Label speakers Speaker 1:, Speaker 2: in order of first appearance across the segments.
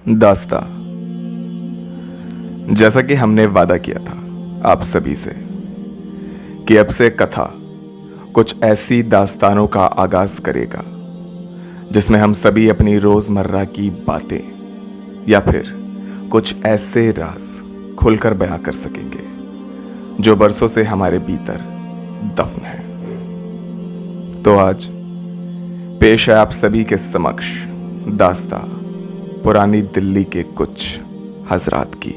Speaker 1: दास्तां। जैसा कि हमने वादा किया था आप सभी से कि अब से कथा कुछ ऐसी दास्तानों का आगाज करेगा जिसमें हम सभी अपनी रोजमर्रा की बातें या फिर कुछ ऐसे राज खुलकर बयां कर सकेंगे जो बरसों से हमारे भीतर दफन है। तो आज पेश है आप सभी के समक्ष दास्तां पुरानी दिल्ली के कुछ हजरात की।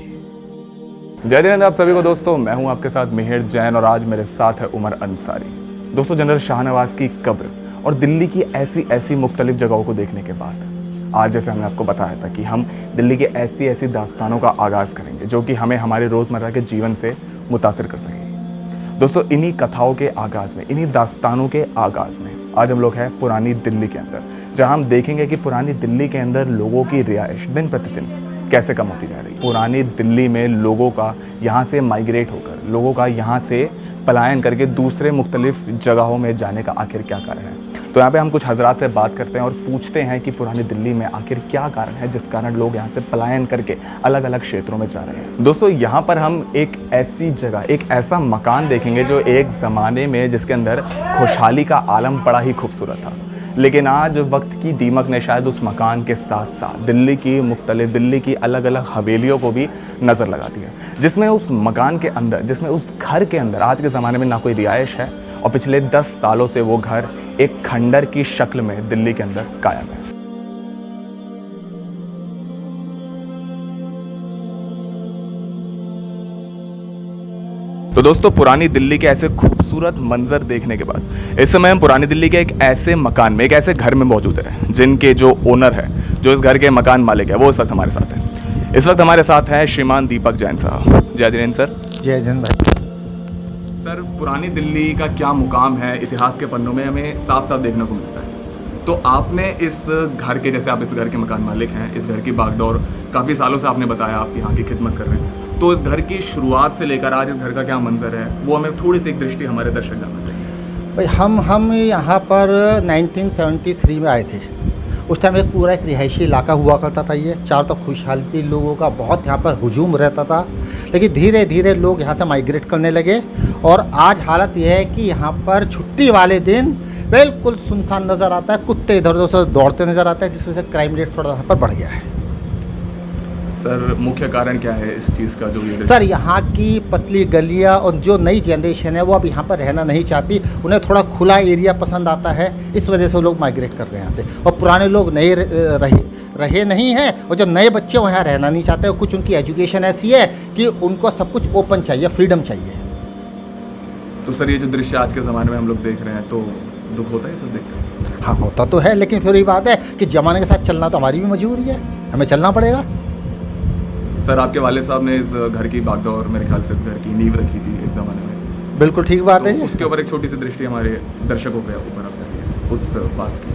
Speaker 1: जय जिनेंद्र आप सभी को दोस्तों, मैं हूं आपके साथ मिहिर जैन और आज मेरे साथ है उमर अंसारी। दोस्तों, जनरल शाहनवाज की कब्र और दिल्ली की ऐसी मुख्तलिफ जगहों को देखने के बाद आज जैसे हमने आपको बताया था कि हम दिल्ली के ऐसी दास्तानों का आगाज़ करेंगे जो कि हमें हमारे रोज़मर्रा के जीवन से मुतासिर कर सकेंगे। दोस्तों, इन्हीं कथाओं के आगाज़ में, इन्हीं दास्तानों के आगाज़ में आज हम लोग हैं पुरानी दिल्ली के अंदर, जहां हम देखेंगे कि पुरानी दिल्ली के अंदर लोगों की रिहाइश दिन प्रतिदिन कैसे कम होती जा रही है। पुरानी दिल्ली में लोगों का यहाँ से माइग्रेट होकर, लोगों का यहाँ से पलायन करके दूसरे मुख्तलिफ जगहों में जाने का आखिर क्या कारण है। तो यहाँ पे हम कुछ हजरात से बात करते हैं और पूछते हैं कि पुरानी दिल्ली में आखिर क्या कारण है जिस कारण लोग यहाँ से पलायन करके अलग अलग क्षेत्रों में जा रहे हैं। दोस्तों, यहाँ पर हम एक ऐसी जगह, एक ऐसा मकान देखेंगे जो एक ज़माने में जिसके अंदर खुशहाली का आलम बड़ा ही खूबसूरत था, लेकिन आज वक्त की दीमक ने शायद उस मकान के साथ साथ दिल्ली की अलग अलग हवेलियों को भी नज़र लगा दी है, जिसमें उस मकान के अंदर, जिसमें उस घर के अंदर आज के ज़माने में ना कोई रिहाइश है और पिछले 10 सालों से वो घर एक खंडर की शक्ल में दिल्ली के अंदर कायम है। तो दोस्तों, पुरानी दिल्ली के ऐसे खूबसूरत मंजर देखने के बाद इस समय हम पुरानी दिल्ली के एक ऐसे मकान में, एक ऐसे घर में मौजूद है जिनके जो ओनर है, जो इस घर के मकान मालिक है, वो इस वक्त हमारे साथ है। इस वक्त हमारे साथ हैं श्रीमान दीपक जैन साहब। जय जिनेंद्र सर।
Speaker 2: जय जैन भाई।
Speaker 1: सर, पुरानी दिल्ली का क्या मुकाम है इतिहास के पन्नों में हमें साफ साफ देखने को मिलता है। तो आपने इस घर के, जैसे आप इस घर के मकान मालिक हैं, इस घर की बागडोर काफ़ी सालों से आपने बताया आप यहाँ की खिदमत कर रहे हैं, तो इस घर की शुरुआत से लेकर आज इस घर का क्या मंजर है वो हमें थोड़ी सी एक दृष्टि हमारे दर्शक जानना चाहिए।
Speaker 2: भाई हम यहाँ पर 1973 में आए थे। उस टाइम एक पूरा एक रिहायशी इलाका हुआ करता था। ये चारों तरफ खुशहाली, लोगों का बहुत यहाँ पर हुजूम रहता था, लेकिन धीरे धीरे लोग यहाँ से माइग्रेट करने लगे और आज हालत यह है कि यहाँ पर छुट्टी वाले दिन बिल्कुल सुनसान नज़र आता है, कुत्ते इधर उधर से दौड़ते नज़र आते हैं, जिस वजह से क्राइम रेट थोड़ा यहाँ पर बढ़ गया है।
Speaker 1: सर, मुख्य कारण क्या है इस चीज़ का? जो ये
Speaker 2: सर, यहाँ की पतली गलियाँ और जो नई जनरेशन है वो अब यहाँ पर रहना नहीं चाहती, उन्हें थोड़ा खुला एरिया पसंद आता है, इस वजह से वो लोग माइग्रेट कर रहे हैं यहाँ से। और पुराने लोग नए रहे नहीं हैं और जो नए बच्चे वो यहाँ रहना नहीं चाहते। कुछ उनकी एजुकेशन ऐसी है कि उनको सब कुछ ओपन चाहिए, फ्रीडम चाहिए।
Speaker 1: तो सर, ये जो दृश्य आज के ज़माने में हम लोग देख रहे हैं तो दुख होता है सब देखकर?
Speaker 2: हाँ, होता तो है, लेकिन फिर ये बात है कि ज़माने के साथ चलना तो हमारी भी मजबूरी है, हमें चलना पड़ेगा।
Speaker 1: सर, आपके वालिद साहब ने इस घर की बागडोर, मेरे ख्याल से इस घर की नींव रखी थी एक ज़माने में।
Speaker 2: बिल्कुल ठीक बात है जी।
Speaker 1: उसके ऊपर एक छोटी सी दृष्टि हमारे दर्शकों के ऊपर आप करिए उस बात की।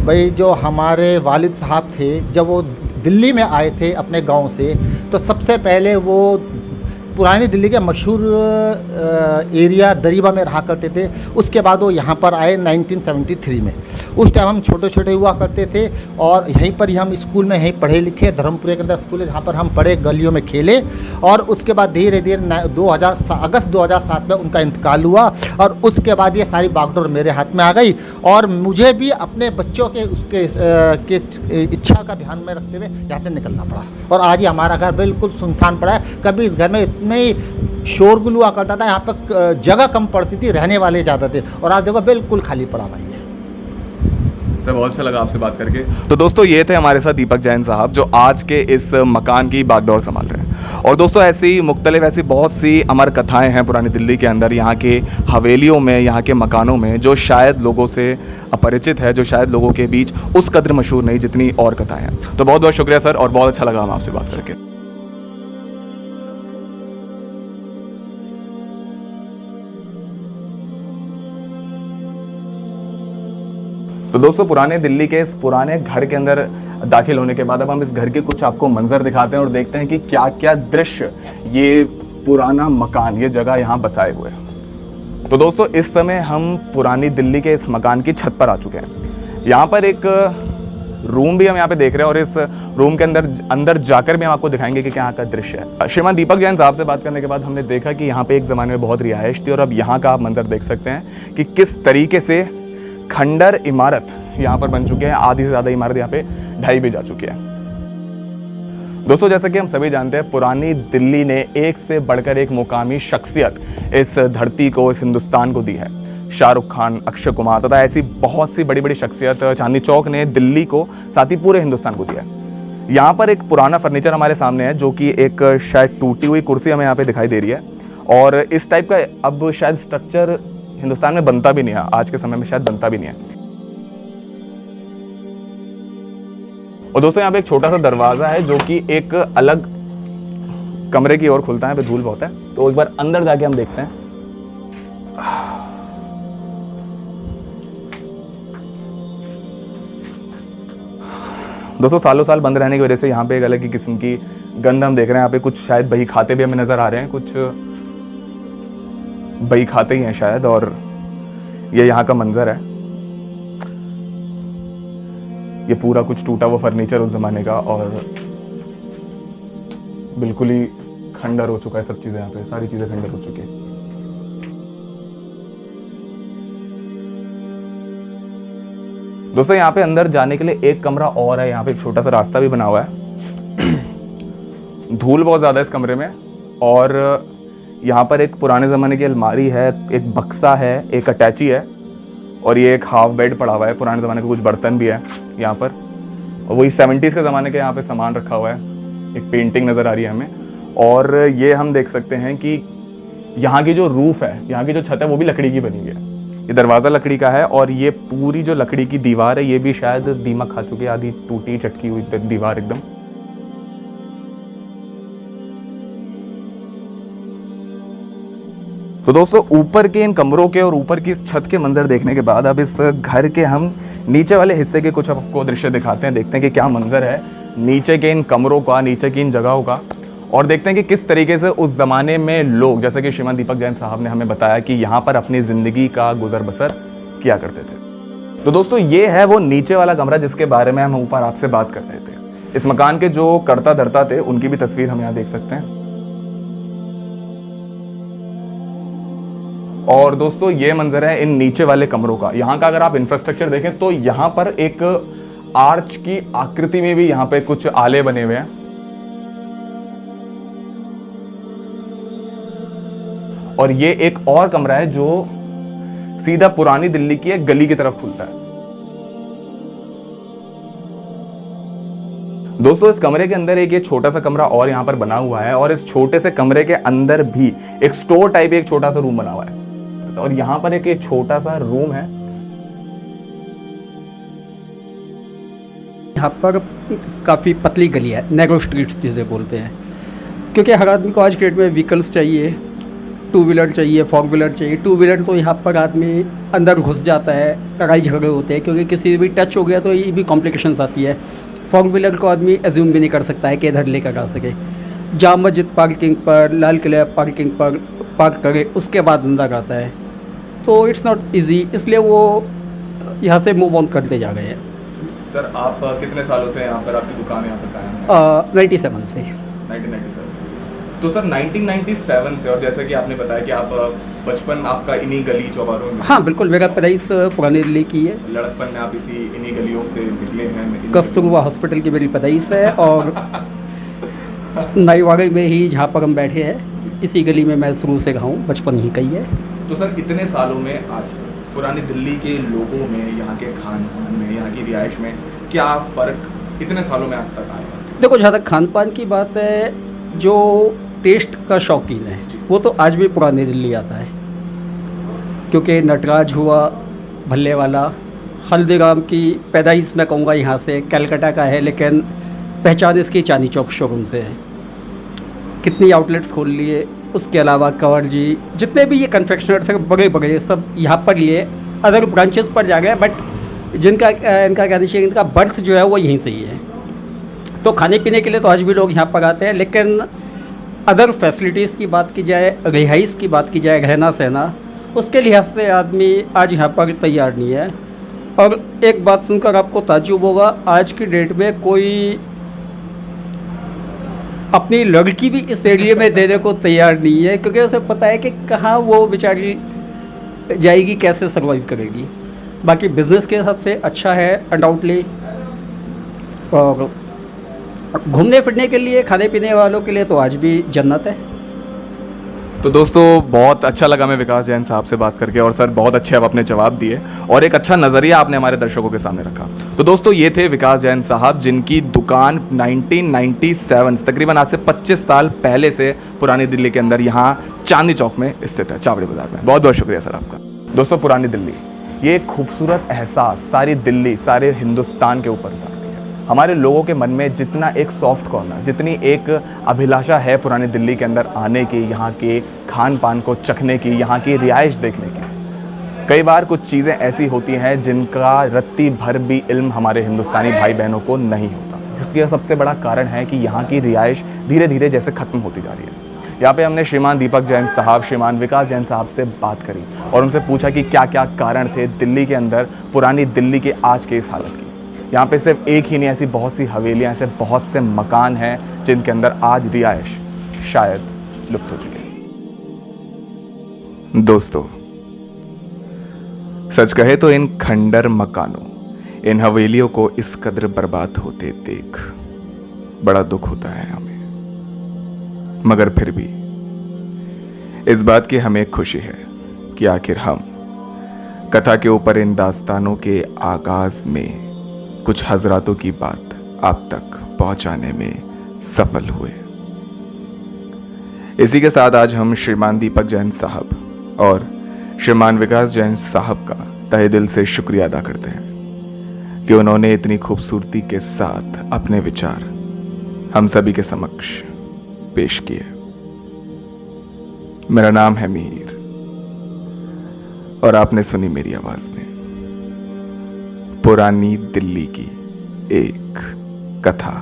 Speaker 2: भाई, जो हमारे वालिद साहब थे, जब वो दिल्ली में आए थे अपने गांव से, तो सबसे पहले वो पुरानी दिल्ली के मशहूर एरिया दरीबा में रहा करते थे। उसके बाद वो यहाँ पर आए 1973 में। उस टाइम हम छोटे छोटे हुआ करते थे और यहीं पर ही हम स्कूल में यहीं पढ़े लिखे। धर्मपुरे के अंदर स्कूल है जहाँ पर हम पढ़े, गलियों में खेले। और उसके बाद धीरे धीरे अगस्त 2007 में उनका इंतकाल हुआ और उसके बाद ये सारी बागडोर मेरे हाथ में आ गई और मुझे भी अपने बच्चों के के इच्छा का ध्यान में रखते हुए यहाँ से निकलना पड़ा और आज ही हमारा घर बिल्कुल सुनसान पड़ा है। कभी इस घर में नहीं शोरगुल हुआ करता था, यहाँ पर जगह कम पड़ती थी, रहने वाले ज़्यादा थे और आज देखो बिल्कुल खाली पड़ा भाई है।
Speaker 1: सर, बहुत अच्छा लगा आपसे बात करके। तो दोस्तों, ये थे हमारे साथ दीपक जैन साहब जो आज के इस मकान की बागडोर संभाल रहे हैं। और दोस्तों, ऐसी बहुत सी अमर कथाएं हैं पुरानी दिल्ली के अंदर, यहाँ के हवेलियों में, यहाँ के मकानों में, जो शायद लोगों से अपरिचित है, जो शायद लोगों के बीच उस कदर मशहूर नहीं जितनी और कथाएं हैं। तो बहुत बहुत शुक्रिया सर, और बहुत अच्छा लगा हम आपसे बात करके। तो दोस्तों, पुराने दिल्ली के इस पुराने घर के अंदर दाखिल होने के बाद अब हम इस घर के कुछ आपको मंजर दिखाते हैं और देखते हैं कि क्या क्या दृश्य ये पुराना मकान, ये जगह यहाँ बसाए हुए हैं। तो दोस्तों, इस समय हम पुरानी दिल्ली के इस मकान की छत पर आ चुके हैं। यहाँ पर एक रूम भी हम यहाँ पे देख रहे हैं और इस रूम के अंदर जाकर भी हम आपको दिखाएंगे कि क्या यहाँ का दृश्य है। श्रीमान दीपक जैन साहब से बात करने के बाद हमने देखा कि यहाँ पे एक ज़माने में बहुत रिहाइश थी और अब यहाँ का आप मंजर देख सकते हैं कि किस तरीके से खंडर इमारत यहाँ पर बन चुके हैं। आधी से ज़्यादा इमारत यहाँ पे ढाई भी जा चुकी है। दोस्तों, जैसा कि हम सभी जानते हैं, पुरानी दिल्ली ने एक से बढ़कर एक मुकामी शख्सियत इस धरती को, इस हिंदुस्तान को दी है। शाहरुख खान, अक्षय कुमार तथा ऐसी बहुत सी बड़ी बड़ी शख्सियत चांदनी चौक ने दिल्ली को, साथ ही पूरे हिंदुस्तान को दिया है। यहाँ पर एक पुराना फर्नीचर हमारे सामने है, जो कि एक शायद टूटी हुई कुर्सी हमें यहाँ पे दिखाई दे रही है और इस टाइप का अब शायद स्ट्रक्चर हिंदुस्तान में बनता भी नहीं है, आज के समय में शायद बनता भी नहीं है। और दोस्तों, यहाँ पे एक छोटा सा दरवाजा है जो कि एक अलग कमरे की ओर खुलता है। पे धूल बहुत है, तो एक बार अंदर जाके हम देखते हैं। दोस्तों, सालों साल बंद रहने की वजह से यहाँ पे एक अलग ही किस्म की गंध हम देख रहे हैं। यहाँ पे कुछ शायद बही खाते भी हमें नजर आ रहे हैं, कुछ बही खाते ही हैं शायद, और ये यहाँ का मंजर है। ये पूरा कुछ टूटा हुआ फर्नीचर उस जमाने का और बिल्कुल ही खंडर हो चुका है। सब चीजें यहाँ पे, सारी चीजें खंडर हो चुकी है। दोस्तों, यहाँ पे अंदर जाने के लिए एक कमरा और है। यहाँ पे एक छोटा सा रास्ता भी बना हुआ है। धूल बहुत ज्यादा है इस कमरे में और यहाँ पर एक पुराने जमाने की अलमारी है, एक बक्सा है, एक अटैची है और ये एक हाफ बेड पड़ा हुआ है। पुराने ज़माने के कुछ बर्तन भी है यहाँ पर और वही 70s के ज़माने के यहाँ पे सामान रखा हुआ है। एक पेंटिंग नज़र आ रही है हमें और ये हम देख सकते हैं कि यहाँ की जो रूफ़ है, यहाँ की जो छत है, वो भी लकड़ी की बनी हुई है। ये दरवाज़ा लकड़ी का है और ये पूरी जो लकड़ी की दीवार है, ये भी शायद दीमक खा चुकी है, आधी टूटी चटकी हुई दीवार एकदम। तो दोस्तों, ऊपर के इन कमरों के और ऊपर की इस छत के मंजर देखने के बाद अब इस घर के हम नीचे वाले हिस्से के कुछ आपको दृश्य दिखाते हैं। देखते हैं कि क्या मंजर है नीचे के इन कमरों का, नीचे की इन जगहों का, और देखते हैं कि किस तरीके से उस ज़माने में लोग, जैसे कि श्रीमान दीपक जैन साहब ने हमें बताया, कि यहाँ पर अपनी ज़िंदगी का गुजर बसर किया करते थे। तो दोस्तों, ये है वो नीचे वाला कमरा जिसके बारे में हम ऊपर आपसे बात कर रहे थे। इस मकान के जो कर्ता धर्ता थे, उनकी भी तस्वीर हम यहाँ देख सकते हैं। और दोस्तों, ये मंजर है इन नीचे वाले कमरों का। यहाँ का अगर आप इंफ्रास्ट्रक्चर देखें तो यहाँ पर एक आर्च की आकृति में भी यहाँ पे कुछ आले बने हुए हैं और ये एक और कमरा है जो सीधा पुरानी दिल्ली की एक गली की तरफ खुलता है। दोस्तों, इस कमरे के अंदर एक ये छोटा सा कमरा और यहाँ पर बना हुआ है और इस छोटे से कमरे के अंदर भी एक स्टोर टाइप एक छोटा सा रूम बना हुआ है और यहाँ पर एक छोटा सा रूम है।
Speaker 3: यहाँ पर काफ़ी पतली गली है, नैरो स्ट्रीट्स जिसे बोलते हैं, क्योंकि हर आदमी को आज के डेट में व्हीकल्स चाहिए, टू व्हीलर चाहिए, फोर व्हीलर चाहिए। टू व्हीलर तो यहाँ पर आदमी अंदर घुस जाता है, लड़ाई झगड़े होते हैं, क्योंकि किसी भी टच हो गया तो ये भी कॉम्प्लिकेशंस आती है। फोर व्हीलर को आदमी एज्यूम भी नहीं कर सकता है कि इधर लेकर आ सके। जाम मस्जिद पार्किंग पर, लाल किला पार्किंग पर पार्क करे, उसके बाद अंदर आता है, तो इट्स नॉट इजी, इसलिए वो यहाँ से मूव ऑन करते जा रहे हैं।
Speaker 1: सर, आप कितने सालों से यहाँ पर, आपकी दुकान यहाँ पर कायम है?
Speaker 3: 97 से।
Speaker 1: 1997 से। तो सर 1997 से, और जैसे कि आपने बताया कि आप बचपन आपका इन्हीं गली चौबारों में?
Speaker 3: हाँ बिल्कुल, मेरा पैदाइश पुरानी दिल्ली की है।
Speaker 1: लड़कपन में आप इन्हीं गलियों से निकले हैं?
Speaker 3: कस्तूरबा हॉस्पिटल की मेरी पैदाइश है और नाईवाड़ी में ही जहाँ पर हम बैठे हैं, इसी गली में मैं शुरू से रहा हूँ, बचपन ही कही है।
Speaker 1: तो सर, इतने सालों में आज तक पुरानी दिल्ली के लोगों में, यहाँ के खान पान में, यहाँ की रिहाइश में क्या फ़र्क इतने सालों में आज तक आया है?
Speaker 3: देखो, जहाँ तक खान पान की बात है, जो टेस्ट का शौकीन है वो तो आज भी पुरानी दिल्ली आता है, क्योंकि नटराज हुआ, भल्ले वाला, हल्दीराम की पैदाइश मैं कहूँगा यहाँ से, कलकत्ता का है, लेकिन पहचान इसकी चांदनी चौक शोरूम से है। कितनी आउटलेट्स खोल लिए, उसके अलावा कंवर जी, जितने भी ये कन्फेक्शनर्स हैं बड़े बड़े, सब यहाँ पर लिए, अदर ब्रांचेस पर जा गए, बट जिनका इनका क्या दीजिए, इनका बर्थ जो है वो यहीं से ही है। तो खाने पीने के लिए तो आज भी लोग यहाँ पर आते हैं, लेकिन अदर फैसिलिटीज़ की बात की जाए, रिहाइश की बात की जाए, रहना सहना, उसके लिहाज से आदमी आज यहाँ पर तैयार नहीं है। और एक बात सुनकर आपको ताज्जुब होगा, आज की डेट में कोई अपनी लड़की भी इस एरिया में देने को तैयार नहीं है, क्योंकि उसे पता है कि कहाँ वो बेचारी जाएगी, कैसे सर्वाइव करेगी। बाकी बिजनेस के हिसाब से अच्छा है अनडाउटली, और घूमने फिरने के लिए, खाने पीने वालों के लिए तो आज भी जन्नत है।
Speaker 1: तो दोस्तों बहुत अच्छा लगा मैं विकास जैन साहब से बात करके, और सर बहुत अच्छे आप अपने जवाब दिए और एक अच्छा नज़रिया आपने हमारे दर्शकों के सामने रखा। तो दोस्तों ये थे विकास जैन साहब, जिनकी दुकान 1997 तकरीबन आज से 25 साल पहले से पुरानी दिल्ली के अंदर यहाँ चांदनी चौक में स्थित है, चावड़ी बाजार में। बहुत बहुत शुक्रिया सर आपका। दोस्तों पुरानी दिल्ली ये एक खूबसूरत एहसास सारी दिल्ली, सारे हिंदुस्तान के ऊपर था। हमारे लोगों के मन में जितना एक सॉफ्ट कॉर्नर, जितनी एक अभिलाषा है पुरानी दिल्ली के अंदर आने की, यहाँ के खान पान को चखने की, यहाँ की रिहाइश देखने की, कई बार कुछ चीज़ें ऐसी होती हैं जिनका रत्ती भर भी इल्म हमारे हिंदुस्तानी भाई बहनों को नहीं होता। इसका सबसे बड़ा कारण है कि यहाँ की रिहाइश धीरे धीरे जैसे ख़त्म होती जा रही है। यहाँ पे हमने श्रीमान दीपक जैन साहब, श्रीमान विकास जैन साहब से बात करी और उनसे पूछा कि क्या क्या कारण थे दिल्ली के अंदर, पुरानी दिल्ली के आज के इस हालत की। यहाँ पे सिर्फ एक ही नहीं, ऐसी बहुत सी हवेलियाँ, ऐसे बहुत से मकान हैं जिनके अंदर आज रिहाइश शायद लुप्त हो चुकी है। दोस्तों सच कहे तो इन खंडर मकानों, इन हवेलियों को इस कदर बर्बाद होते देख बड़ा दुख होता है हमें, मगर फिर भी इस बात की हमें खुशी है कि आखिर हम कथा के ऊपर इन दास्तानों के आगाज में कुछ हजरातों की बात आप तक पहुंचाने में सफल हुए। इसी के साथ आज हम श्रीमान दीपक जैन साहब और श्रीमान विकास जैन साहब का तहे दिल से शुक्रिया अदा करते हैं कि उन्होंने इतनी खूबसूरती के साथ अपने विचार हम सभी के समक्ष पेश किए। मेरा नाम है मीर और आपने सुनी मेरी आवाज में पुरानी दिल्ली की एक कथा।